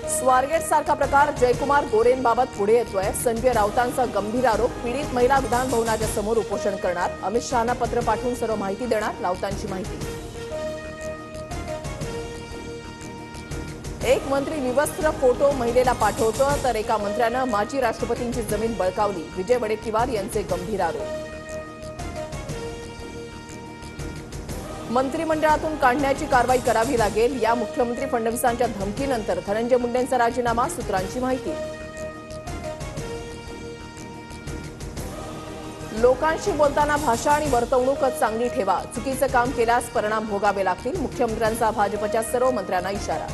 स्वारगेट सारखा प्रकार जयकुमार गोरेंबाबत पुढे येतोय। संजय राऊतांचा गंभीर आरोप, पीडित महिला विधान भवनाच्या समोर उपोषण करणार, अमित शहांना पत्र पाठवून सर्व माहिती देणार। राऊतांची माहिती, एक मंत्री विवस्त्र फोटो महिलेला पाठवतो तर एका मंत्र्यानं माजी राष्ट्रपतींची जमीन बळकावली, विजय वडेट्टीवार यांचे गंभीर आरोप। मंत्रिमंडळातून काढण्याची कारवाई करावी लागेल, या मुख्यमंत्री फडणवीसांच्या धमकीनंतर धनंजय मुंडेंचा राजीनामा। सूत्रांची माहिती, लोकांशी बोलताना भाषा आणि वर्तवणूक चांगली ठेवा, चुकीचं काम केल्यास परिणाम भोगावे लागतील, मुख्यमंत्र्यांचा भाजपच्या सर्व मंत्र्यांना इशारा।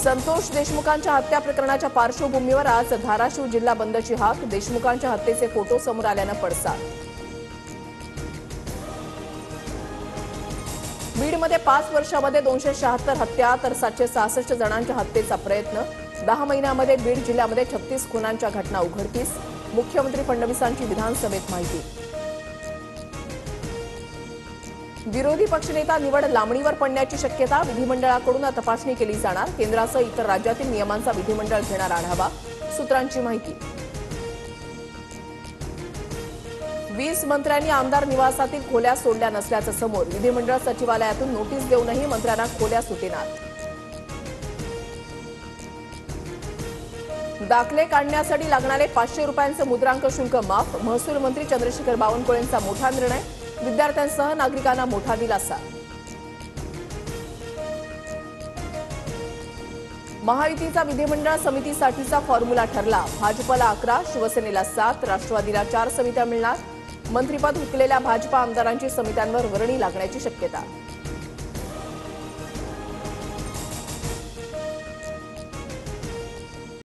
संतोष देशमुखांच्या हत्या प्रकरणाच्या पार्श्वभूमीवर आज धाराशिव जिल्हा बंदची हाक, देशमुखांच्या हत्येचे फोटो समोर आल्यानं पडसाद। बीडमध्ये 5 वर्षामध्ये 276 हत्या तर 766 जणांच्या हत्येचा प्रयत्न, 10 महिन्यामध्ये बीड जिल्ह्यामध्ये 36 खुनांच्या घटना उघडकीस, मुख्यमंत्री फडणवीसांची विधानसभेत माहिती। विरोधी पक्षनेता निवड लांबणीवर पडण्याची शक्यता, विधिमंडळाकडून तपासणी केली जाणार, केंद्रासह इतर राज्यातील नियमांचा विधिमंडळ घेणार आढावा। सूत्रांची माहिती, 20 मंत्र्यांनी आमदार निवासातील खोल्या सोडल्या नसल्याचं समोर, विधिमंडळ सचिवालयातून नोटीस देऊनही मंत्र्यांना खोल्या सुटेनात। दाखले काढण्यासाठी लागणारे 500 रुपयांचं मुद्रांक शुल्क माफ, महसूल मंत्री चंद्रशेखर बावनकुळेंचा मोठा निर्णय, विद्यार्थ्यांसह नागरिकांना मोठा दिलासा। महायुतीचा विधिमंडळ समितीसाठीचा फॉर्म्युला ठरला, भाजपला 11, शिवसेनेला 7, राष्ट्रवादीला 4 समित्या मिळणार, मंत्रिपद हुकलेल्या भाजपा आमदारांची समित्यांवर वर्णी लागण्याची शक्यता।